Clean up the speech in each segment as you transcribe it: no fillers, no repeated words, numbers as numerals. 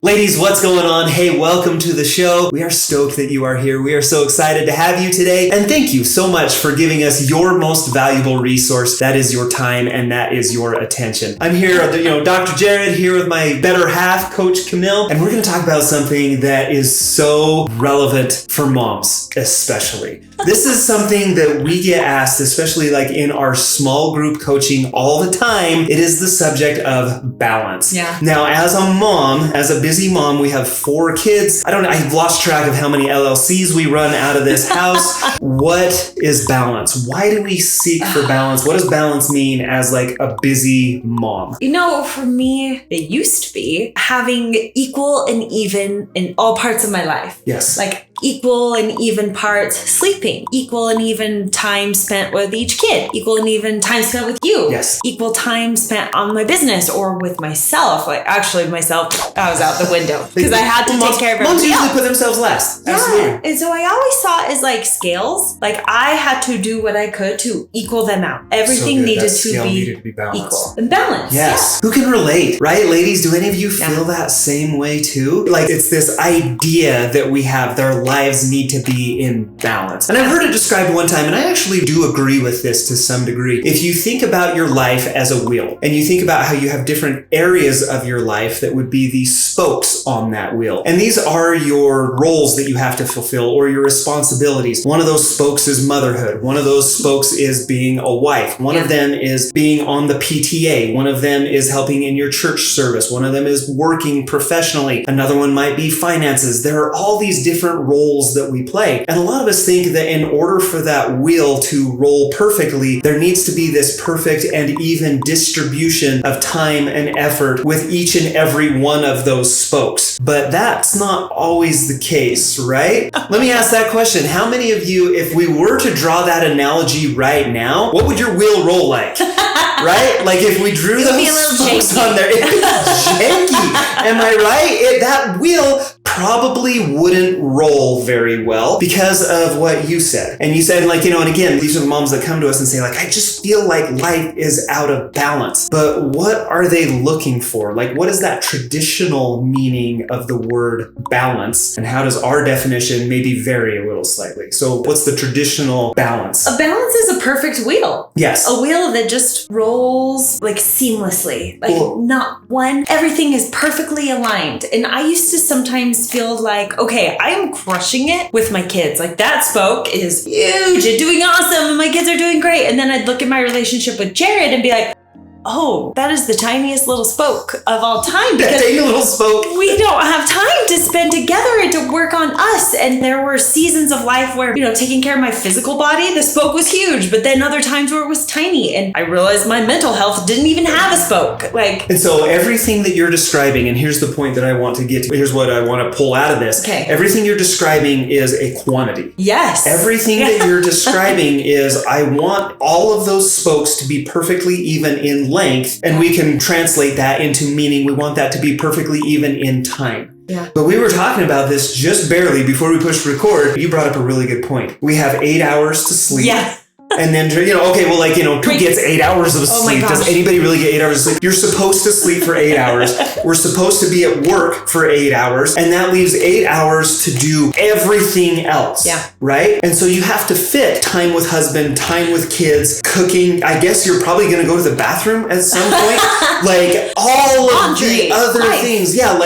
Ladies, what's going on? Hey, welcome to the show. We are stoked that you are here. We are so excited to have you today. And thank you so much for giving us your most valuable resource. That is your time and that is your attention. I'm here, Dr. Jared, here with my better half, Coach Camille. And we're going to talk about something that is so relevant for moms, especially. This is something that we get asked, especially like in our small group coaching all the time. It is the subject of balance. Yeah. Now, as a mom, as a busy mom, we have 4 kids. I've lost track of how many LLCs we run out of this house. What is balance? Why do we seek for balance? What does balance mean as like a busy mom? For me, it used to be having equal and even in all parts of my life. Yes. Like equal and even parts sleeping, equal and even time spent with each kid, equal and even time spent with you. Yes. Equal time spent on my business or with myself. Like actually myself, I was out the window because I had to take care of everybody Moms usually else. put themselves last. Yeah. Absolutely. And so I always saw it as like scales. Like I had to do what I could to equal them out. Everything needed to be balanced. equal and balanced. Yes. Yeah. Who can relate, right? Ladies, do any of you feel that same way too? Like it's this idea that we have, their lives need to be in balance. And I've heard it described one time, and I actually do agree with this to some degree. If you think about your life as a wheel, and you think about how you have different areas of your life that would be the spokes on that wheel. And these are your roles that you have to fulfill or your responsibilities. One of those spokes is motherhood. One of those spokes is being a wife. One of them is being on the PTA. One of them is helping in your church service. One of them is working professionally. Another one might be finances. There are all these different roles that we play. And a lot of us think that in order for that wheel to roll perfectly, there needs to be this perfect and even distribution of time and effort with each and every one of those spokes. But that's not always the case, right? Let me ask that question. How many of you, if we were to draw that analogy right now, what would your wheel roll like? Right? Like if we drew those spokes on there, it'd be janky. Am I right? That wheel probably wouldn't roll very well because of what you said. And you said and again, these are the moms that come to us and say I just feel like life is out of balance. But what are they looking for? Like, what is that traditional meaning of the word balance? And how does our definition maybe vary a little slightly? So what's the traditional balance? A balance is a perfect wheel. Yes. A wheel that just rolls like seamlessly. Everything is perfectly aligned. And I used to sometimes feel like, okay, I am crushing it with my kids. Like that spoke is huge and doing awesome and my kids are doing great. And then I'd look at my relationship with Jared and be like, oh, that is the tiniest little spoke of all time. That tiny little spoke. We don't have time to spend together and to work on us. And there were seasons of life where, taking care of my physical body, the spoke was huge, but then other times where it was tiny. And I realized my mental health didn't even have a spoke. And so everything that you're describing, and here's the point that I want to get to, here's what I want to pull out of this. Okay. Everything you're describing is a quantity. Yes. Everything that you're describing is, I want all of those spokes to be perfectly even in length, and we can translate that into meaning we want that to be perfectly even in time. Yeah. But we were talking about this just barely before we pushed record. You brought up a really good point. We have 8 hours to sleep. Yeah. And then, who gets 8 hours of sleep? Does anybody really get 8 hours of sleep? You're supposed to sleep for 8 hours. We're supposed to be at work for 8 hours. And that leaves 8 hours to do everything else. Yeah. Right? And so you have to fit time with husband, time with kids, cooking. I guess you're probably going to go to the bathroom at some point. All of the other things. Yeah.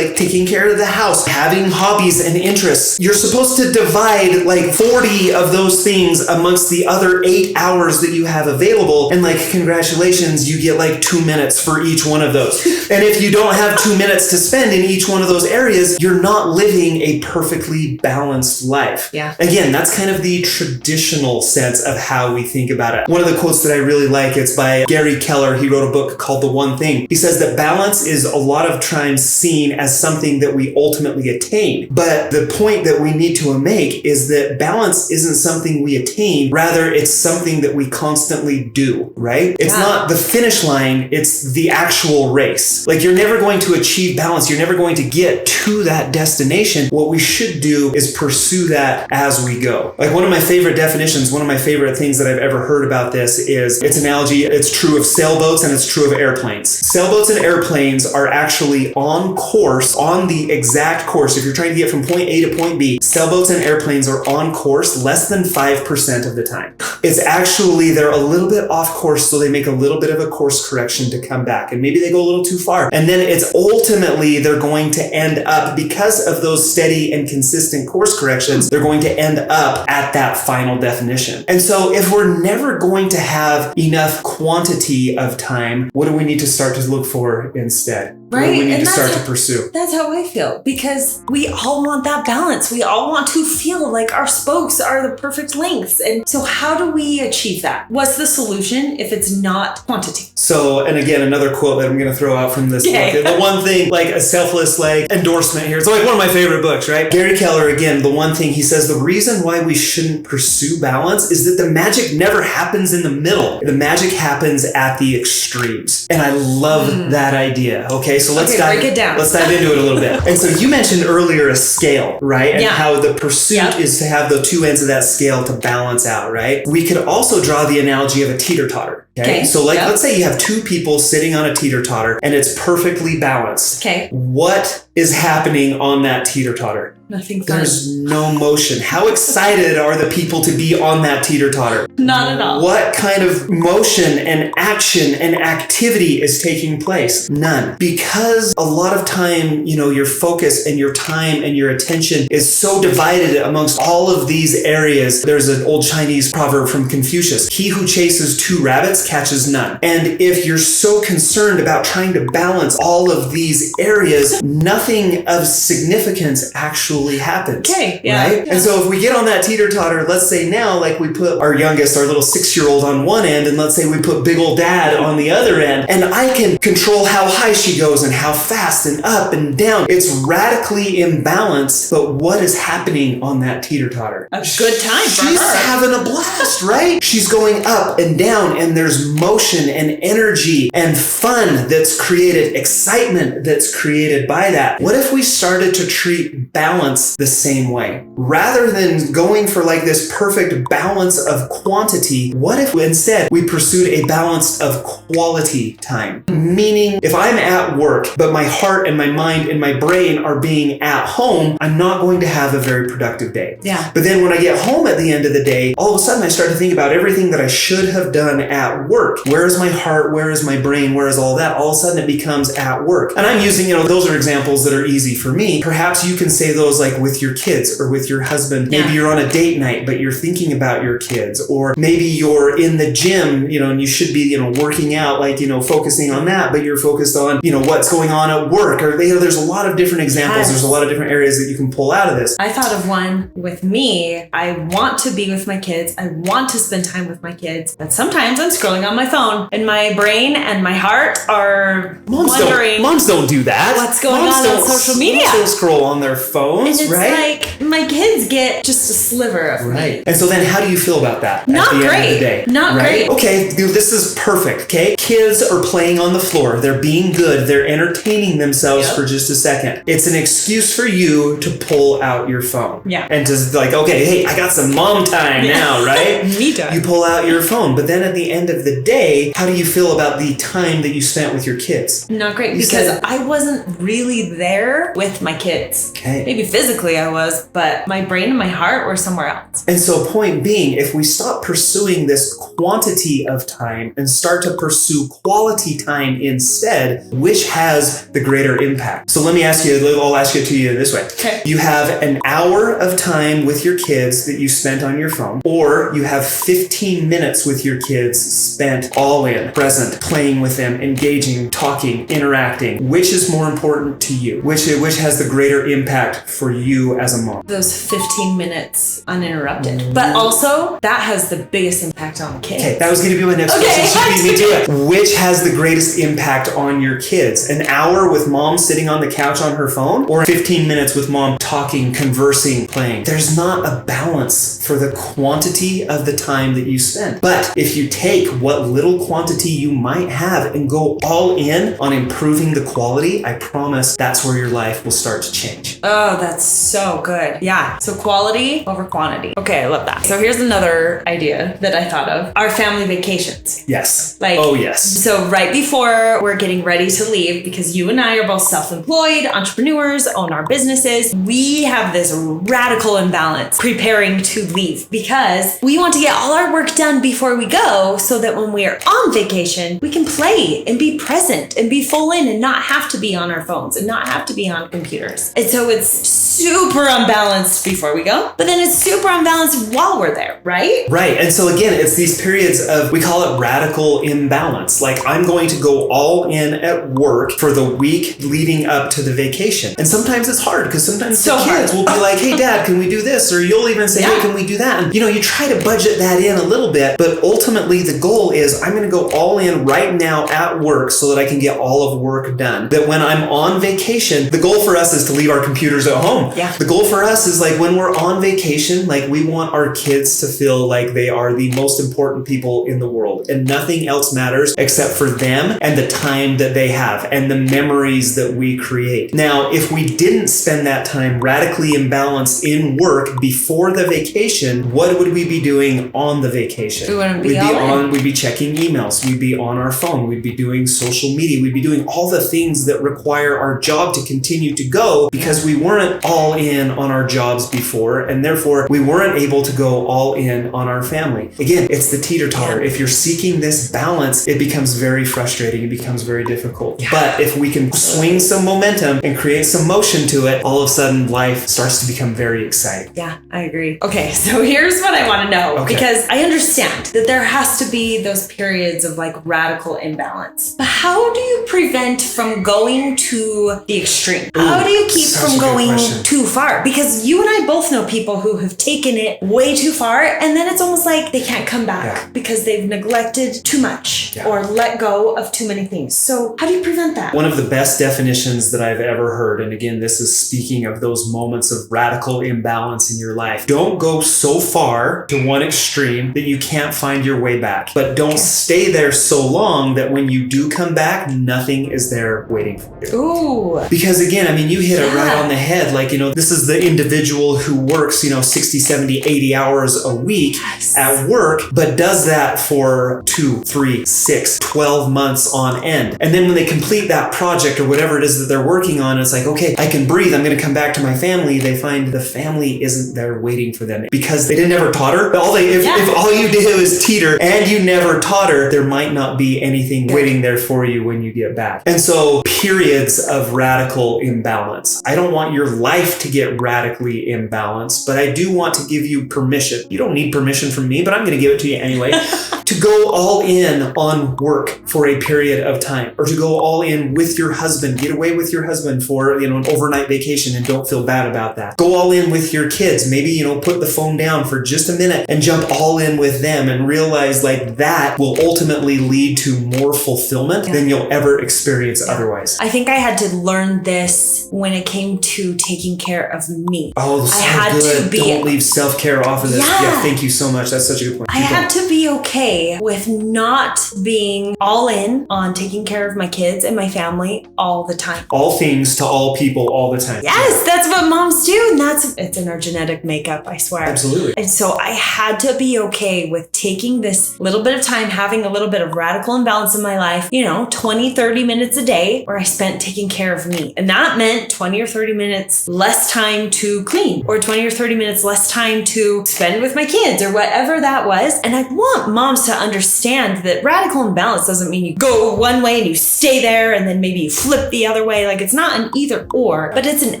Taking care of the house, having hobbies and interests. You're supposed to divide 40 of those things amongst the other 8 hours that you have available, and congratulations, you get 2 minutes for each one of those. And if you don't have 2 minutes to spend in each one of those areas, you're not living a perfectly balanced life. Yeah. Again, that's kind of the traditional sense of how we think about it. One of the quotes that I really like, it's by Gary Keller. He wrote a book called The One Thing. He says that balance is a lot of times seen as something that we ultimately attain. But the point that we need to make is that balance isn't something we attain. Rather, it's something that we constantly do, right? It's not the finish line, it's the actual race. Like, you're never going to achieve balance. You're never going to get to that destination. What we should do is pursue that as we go. Like, one of my favorite definitions, one of my favorite things that I've ever heard about this is its analogy. It's true of sailboats and it's true of airplanes. Sailboats and airplanes are actually on course, on the exact course. If you're trying to get from point A to point B, sailboats and airplanes are on course less than 5% of the time. It's actually, they're a little bit off course, so they make a little bit of a course correction to come back. And maybe they go a little too far. And then it's ultimately, they're going to end up, because of those steady and consistent course corrections, they're going to end up at that final definition. And so if we're never going to have enough quantity of time, what do we need to start to look for instead? Right. What do we need to start to pursue? That's how I feel, because we all want that balance. We all want to feel like our spokes are the perfect lengths. And so how do we achieve that? What's the solution if it's not quantity? So, and again, another quote that I'm going to throw out from this book. The one thing, like a selfless like endorsement here. It's like one of my favorite books, right? Gary Keller, again, the one thing he says, the reason why we shouldn't pursue balance is that the magic never happens in the middle. The magic happens at the extremes. And I love that idea. Okay, so let's break it down. Let's dive into it a little bit. And so you mentioned earlier a scale, right? And how the pursuit is to have the two ends of that scale to balance out, right? We could also draw the analogy of a teeter-totter. Okay. So like, let's say you have two people sitting on a teeter-totter and it's perfectly balanced. Okay. What is happening on that teeter-totter? Nothing fun. There's no motion. How excited are the people to be on that teeter-totter? Not at all. What kind of motion and action and activity is taking place? None. Because a lot of time, you know, your focus and your time and your attention is so divided amongst all of these areas. There's an old Chinese proverb from Confucius. He who chases two rabbits catches none. And if you're so concerned about trying to balance all of these areas, nothing of significance actually happens. Right? And so if we get on that teeter-totter, let's say now, like we put our youngest, our little 6-year-old on one end, and let's say we put big old dad on the other end, and I can control how high she goes and how fast and up and down. It's radically imbalanced, but what is happening on that teeter-totter? A good time for her. She's having a blast, right? She's going up and down, and there's motion and energy and fun that's created, excitement that's created by that. What if we started to treat balance the same way? Rather than going for like this perfect balance of quantity, what if instead we pursued a balance of quality time? Meaning, if I'm at work, but my heart and my mind and my brain are being at home, I'm not going to have a very productive day. But then when I get home at the end of the day, all of a sudden I start to think about everything that I should have done at work. Where is my heart? Where is my brain? Where is all that? All of a sudden it becomes at work. And I'm using, those are examples that are easy for me. Perhaps you can say those like with your kids or with your husband. Maybe you're on a date night, but you're thinking about your kids. Or maybe you're in the gym, and you should be, working out, like, focusing on that, but you're focused on, what's going on at work. Or, there's a lot of different examples. There's a lot of different areas that you can pull out of this. I thought of one with me. I want to be with my kids. I want to spend time with my kids. But sometimes I'm scrolling on my phone and my brain and my heart are wondering. Moms don't do that. What's going on social media? Moms don't scroll on their phones, and it's like my kids get just a sliver of me. And so then how do you feel about that? Not at the great. End of the day? Not great. Okay, this is perfect. Okay, kids are playing on the floor. They're being good. They're entertaining themselves for just a second. It's an excuse for you to pull out your phone. And to like, okay, hey, I got some mom time now, right? Me too. You pull out your phone, but then at the end of the day, how do you feel about the time that you spent with your kids? Not great, because I wasn't really there with my kids. Maybe physically I was, but my brain and my heart were somewhere else. And so point being, if we stop pursuing this quantity of time and start to pursue quality time instead, which has the greater impact? So let me ask you, I'll ask it to you this way. You have an hour of time with your kids that you spent on your phone, or you have 15 minutes with your kids spent all in, present, playing with them, engaging, talking, interacting? Which is more important to you? Which has the greater impact for you as a mom? Those 15 minutes uninterrupted. But also, that has the biggest impact on kids. Okay, that was going to be my next question. So you beat me to it. Which has the greatest impact on your kids? An hour with mom sitting on the couch on her phone, or 15 minutes with mom talking, conversing, playing? There's not a balance for the quantity of the time that you spend. But if you take what little quantity you might have and go all in on improving the quality, I promise that's where your life will start to change. Oh, that's so good. Yeah. So quality over quantity. Okay, I love that. So here's another idea that I thought of. Our family vacations. Yes. Like, oh, yes. So right before we're getting ready to leave, because you and I are both self-employed entrepreneurs, own our businesses, we have this radical imbalance preparing to leave because we want to get all our work done before we go so that when we are on vacation, we can play and be present and be full in and not have to be on our phones and not have to be on computers. And so it's super unbalanced before we go, but then it's super unbalanced while we're there, right? Right. And so again, it's these periods of, we call it radical imbalance. Like, I'm going to go all in at work for the week leading up to the vacation. And sometimes it's hard because sometimes the kids will be like, hey, Dad, can we do this? Or you'll even say, hey, can we do that? And you try to budget that in a little bit, but ultimately the goal is I'm going to go all in right now at work so that I can get all of work done. That when I'm on vacation, the goal for us is to leave our computers at home. Yeah. The goal for us is like when we're on vacation, like we want our kids to feel like they are the most important people in the world and nothing else matters except for them and the time that they have and the memories that we create. Now, if we didn't spend that time radically imbalanced in work before the vacation, what would we be doing on the vacation? We wouldn't be on. We'd be checking emails. We'd be on our phone. We'd be doing social media. We'd be doing all the things that require our job to continue to go because we weren't all in on our jobs before, and therefore we weren't able to go all in on our family. Again, it's the teeter-totter. If you're seeking this balance, it becomes very frustrating. It becomes very difficult. Yeah. But if we can swing some momentum and create some motion to it, all of a sudden life starts to become very exciting. Yeah, I agree. Okay, so here's what I want to know, because I understand that there has to be those periods of like radical imbalance. But how do you prevent from going to the extreme? How do you keep from going too far? Because you and I both know people who have taken it way too far, and then it's almost like they can't come back because they've neglected too much or let go of too many things. So how do you prevent that? One of the best definitions that I've ever heard, and again, this is speaking of those moments of radical imbalance in your life. Don't go so far to one extreme that you can't find your way back, but don't stay there so long that when you do come back, nothing is there waiting for you. Ooh. Because again, I mean, you hit it right on the head. Like, this is the individual who works, 60, 70, 80 hours a week at work, but does that for 2, 3, 6, 12 months on end. And then when they complete that project or whatever it is that they're working on, it's like, okay, I can breathe. I'm going to come back to my family. They find the family isn't there waiting for them because they didn't ever totter. If all you did was teeter and you never totter, there might not be anything waiting there for you when you get back. And so periods of radical imbalance. I don't want your life to get radically imbalanced, but I do want to give you permission. You don't need permission from me, but I'm going to give it to you anyway. To go all in on work for a period of time, or to go all in with your husband, get away with your husband for, an overnight vacation and don't feel bad about that. Go all in with your kids. Maybe, put the phone down for just a minute and jump all in with them and realize like that will ultimately lead to more fulfillment than you'll ever experience otherwise. I think I had to learn this when it came to taking care of me. Oh, so good. Don't leave self-care off of this. Yeah, thank you so much. That's such a good point. I had to be okay with not being all in on taking care of my kids and my family all the time. All things to all people all the time. Yes, that's what moms do. And it's in our genetic makeup, I swear. Absolutely. And so I had to be okay with taking this little bit of time, having a little bit of radical imbalance in my life, 20, 30 minutes a day where I spent taking care of me. And that meant 20 or 30 minutes less time to clean, or 20 or 30 minutes less time to spend with my kids, or whatever that was. And I want moms to understand that radical imbalance doesn't mean you go one way and you stay there and then maybe you flip the other way. Like, it's not an either or, but it's an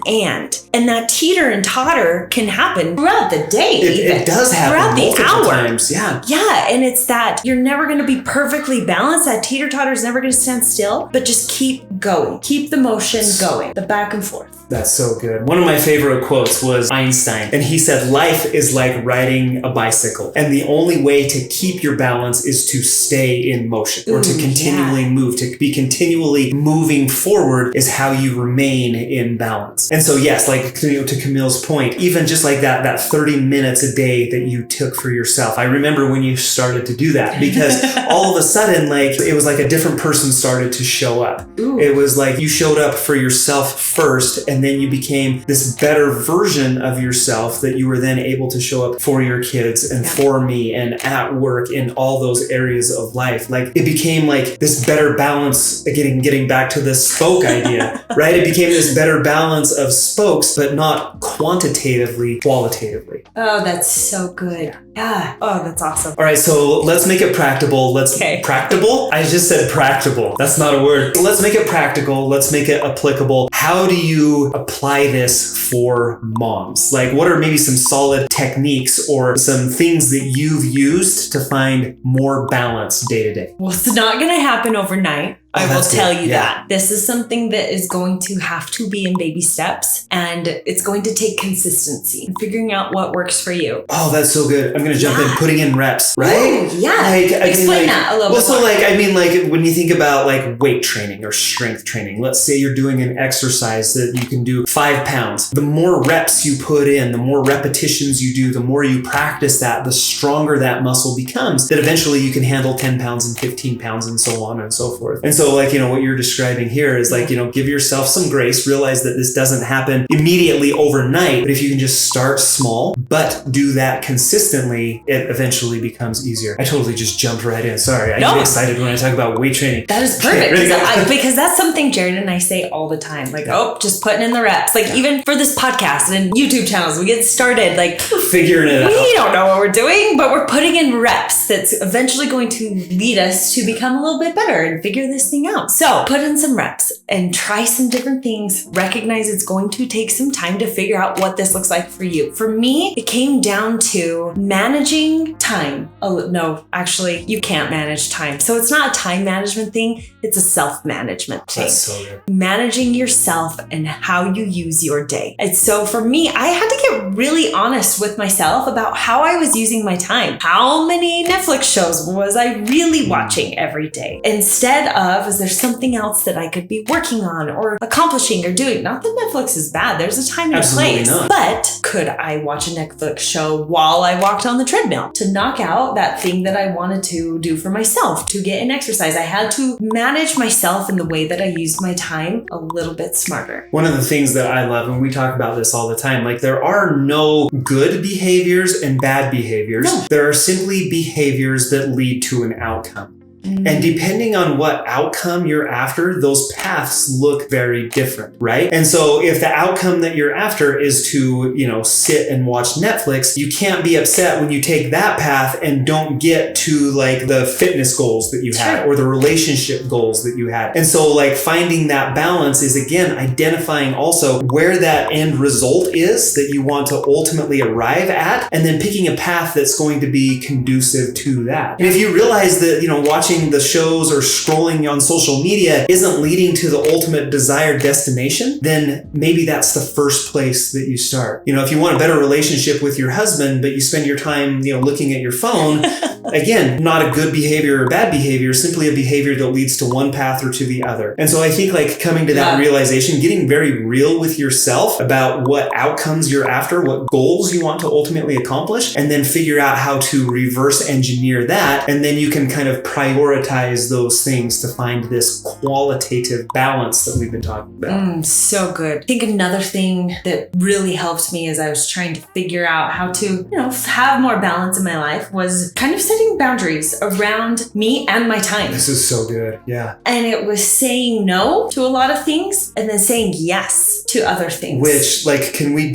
and. And that teeter and totter can happen throughout the day. It does happen throughout the hour. Times. Yeah. Yeah. And it's that what? You're never going to be perfectly balanced. That teeter-totter is never going to stand still, but just keep going. Keep the motion going, the back and forth. That's so good. One of my favorite quotes was Einstein, and he said, life is like riding a bicycle, and the only way to keep your balance is to stay in motion, or to continually move. To be continually moving forward is how you remain in balance. And so yes, like to Camille's point, even just like that 30 minutes a day that you took for yourself. I remember when you started to do that, because all of a sudden, like, it was like a different person started to show up. Ooh. It was like you showed up for yourself first, and then you became this better version of yourself that you were then able to show up for your kids and for me and at work in all those areas of life. Like, it became like this better balance, getting back to the spoke idea, right? It became this better balance of spokes, but not quantitatively, qualitatively. Oh, that's so good. Yeah. Oh, that's awesome. All right, so let's make it practical. Practical? I just said practical. That's not a word. Let's make it practical. Let's make it applicable. How do you apply this for moms? Like, what are maybe some solid techniques or some things that you've used to find more balance day to day? Well, it's not going to happen overnight. I will tell you Yeah. that. This is something that is going to have to be in baby steps, and it's going to take consistency and figuring out what works for you. Oh, that's so good. I'm going to jump in, putting in reps, right? Ooh, yeah. Like, Explain that a little bit more. Like when you think about like weight training or strength training, let's say you're doing an exercise that you can do 5 pounds. The more reps you put in, the more repetitions you do, the more you practice that, the stronger that muscle becomes, that eventually you can handle 10 pounds and 15 pounds and so on and so forth. And so like, what you're describing here is like, give yourself some grace, realize that this doesn't happen immediately overnight, but if you can just start small, but do that consistently, it eventually becomes easier. I totally just jumped right in. Sorry. I get excited when I talk about weight training. That is perfect. Because that's something Jared and I say all the time. Like, just putting in the reps. Like, even for this podcast and YouTube channels, we get started, like, figuring it out. We don't know what we're doing, but we're putting in reps that's eventually going to lead us to become a little bit better and figure this thing out. So put in some reps and try some different things. Recognize it's going to take some time to figure out what this looks like for you. For me, it came down to managing time. Oh, no, actually, you can't manage time. So it's not a time management thing. It's a self-management thing. That's so good. Managing yourself and how you use your day. And so for me, I had to get really honest with myself about how I was using my time. How many Netflix shows was I really watching every day? Instead of, is there something else that I could be working on or accomplishing or doing? Not that Netflix is bad. There's a time and a place. Not. But could I watch a Netflix show while I walked on the treadmill to knock out that thing that I wanted to do for myself, to get an exercise? I had to manage myself in the way that I used my time a little bit smarter. One of the things that I love, and we talk about this all the time, like, there are no good behaviors and bad behaviors. No. There are simply behaviors that lead to an outcome. And depending on what outcome you're after, those paths look very different, right? And so if the outcome that you're after is to, sit and watch Netflix, you can't be upset when you take that path and don't get to like the fitness goals that you had or the relationship goals that you had. And so like finding that balance is, again, identifying also where that end result is that you want to ultimately arrive at, and then picking a path that's going to be conducive to that. And if you realize that, watching the shows or scrolling on social media isn't leading to the ultimate desired destination, then maybe that's the first place that you start. If you want a better relationship with your husband, but you spend your time, looking at your phone, again, not a good behavior or bad behavior, simply a behavior that leads to one path or to the other. And so I think like coming to that realization, getting very real with yourself about what outcomes you're after, what goals you want to ultimately accomplish, and then figure out how to reverse engineer that. And then you can kind of prioritize those things to find this qualitative balance that we've been talking about. So good. I think another thing that really helped me as I was trying to figure out how to, have more balance in my life was kind of setting boundaries around me and my time. This is so good. Yeah. And it was saying no to a lot of things and then saying yes to other things. Which, like, can we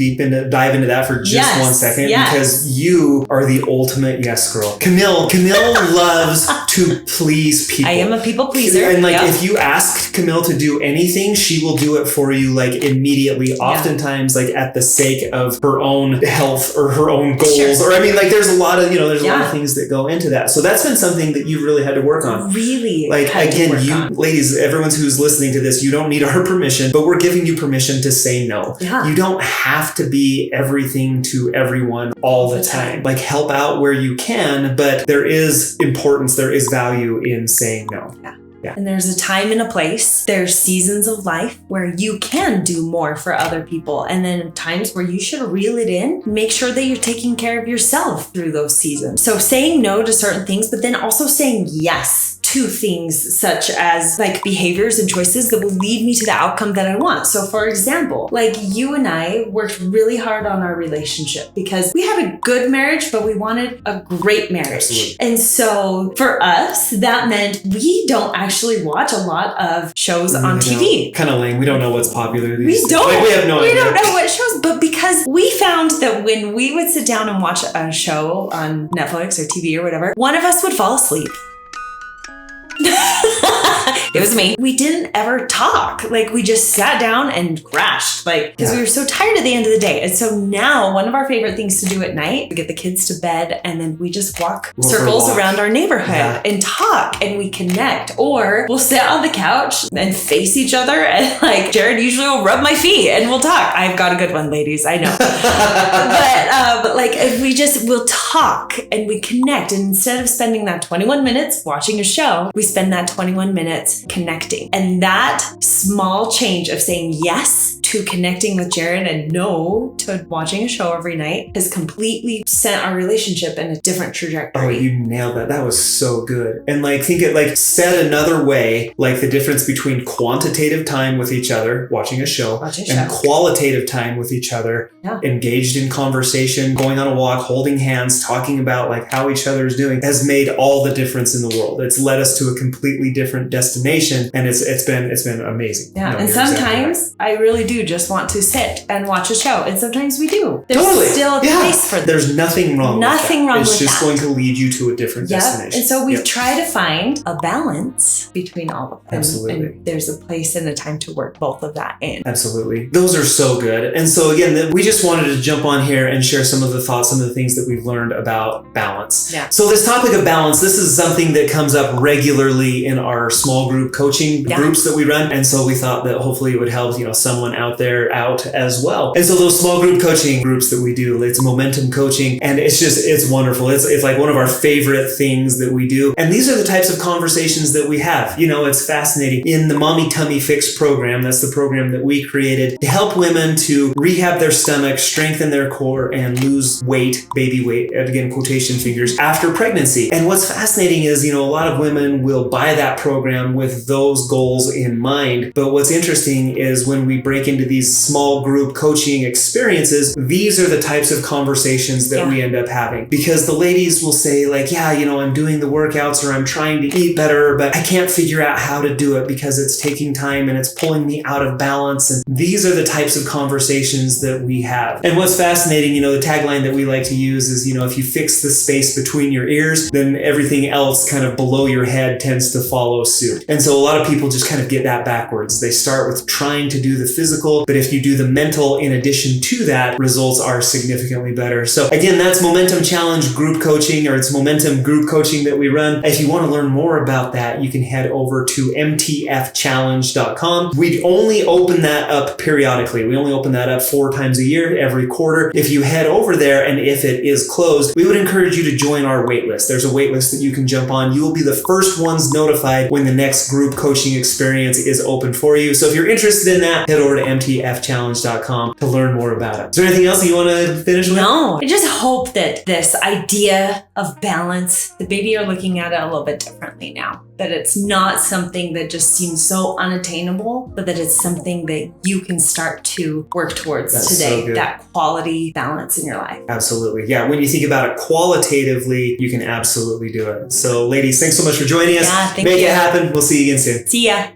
dive into that for just 1 second? Yes. Because you are the ultimate yes girl. Camille loves to please please people. I am a people pleaser. And like, if you ask Camille to do anything, she will do it for you like immediately, oftentimes like at the sake of her own health or her own goals. Or I mean, like there's a lot of, there's a lot of things that go into that. So that's been something that you really had to work on. Really? Like, again, you ladies, everyone who's listening to this, you don't need our permission, but we're giving you permission to say no. Yeah. You don't have to be everything to everyone all the time. Like, help out where you can, but there is importance, there is value in saying no. Yeah. And there's a time and a place. There's seasons of life where you can do more for other people. And then times where you should reel it in, make sure that you're taking care of yourself through those seasons. So saying no to certain things, but then also saying yes to things such as like behaviors and choices that will lead me to the outcome that I want. So for example, like you and I worked really hard on our relationship because we had a good marriage, but we wanted a great marriage. Absolutely. And so for us, that meant we don't actually watch a lot of shows on TV. Kind of lame. We don't know what's popular these days. We don't. Like, we have no idea. We don't know what shows, but because we found that when we would sit down and watch a show on Netflix or TV or whatever, one of us would fall asleep. It was me. We didn't ever talk. Like, we just sat down and crashed, like, because we were so tired at the end of the day. And so now one of our favorite things to do at night, we get the kids to bed and then we just walk circles around our neighborhood and talk and we connect. Or we'll sit on the couch and face each other and like Jared usually will rub my feet and we'll talk. I've got a good one, ladies. I know. but like we'll talk and we connect. And instead of spending that 21 minutes watching a show, we spend that 21 minutes connecting. And that small change of saying yes to connecting with Jared and no to watching a show every night has completely sent our relationship in a different trajectory. Oh, you nailed that. That was so good. And like, think it like said another way, like the difference between quantitative time with each other, watching a show, and qualitative time with each other, engaged in conversation, going on a walk, holding hands, talking about like how each other is doing, has made all the difference in the world. It's led us to a completely different destination, and it's been amazing. Yeah, and sometimes I really do just want to sit and watch a show, and sometimes we do. There's still a place for that. There's nothing wrong with that. It's just going to lead you to a different destination. And so we try to find a balance between all of them. Absolutely. And there's a place and a time to work both of that in. Absolutely. Those are so good. And so again, we just wanted to jump on here and share some of the thoughts, some of the things that we've learned about balance. Yeah. So this topic of balance, this is something that comes up regularly in our small group coaching groups that we run. And so we thought that hopefully it would help, someone out there out as well. And so those small group coaching groups that we do, it's momentum coaching, and it's wonderful. It's like one of our favorite things that we do. And these are the types of conversations that we have. It's fascinating. In the Mommy Tummy Fix program, that's the program that we created to help women to rehab their stomach, strengthen their core, and lose weight, baby weight, again, quotation fingers, after pregnancy. And what's fascinating is, a lot of women will buy that program with those goals in mind. But what's interesting is when we break into these small group coaching experiences, these are the types of conversations that we end up having. Because the ladies will say like, I'm doing the workouts or I'm trying to eat better, but I can't figure out how to do it because it's taking time and it's pulling me out of balance. And these are the types of conversations that we have. And what's fascinating, the tagline that we like to use is, if you fix the space between your ears, then everything else kind of below your head tends to follow suit. And so a lot of people just kind of get that backwards. They start with trying to do the physical, but if you do the mental in addition to that, results are significantly better. So again, that's Momentum Challenge group coaching, or it's Momentum group coaching that we run. If you want to learn more about that, you can head over to mtfchallenge.com. We only open that up periodically. We only open that up 4 times a year, every quarter. If you head over there and if it is closed, we would encourage you to join our waitlist. There's a waitlist that you can jump on. You will be the first ones notified when the next group coaching experience is open for you. So if you're interested in that, head over to mtfchallenge.com to learn more about it. Is there anything else you want to finish with? No, I just hope that this idea of balance, that maybe you're looking at it a little bit differently now. That it's not something that just seems so unattainable, but that it's something that you can start to work towards today. So that quality balance in your life. Absolutely. Yeah. When you think about it qualitatively, you can absolutely do it. So ladies, thanks so much for joining us. Yeah, thank you. Make it happen. We'll see you again soon. See ya.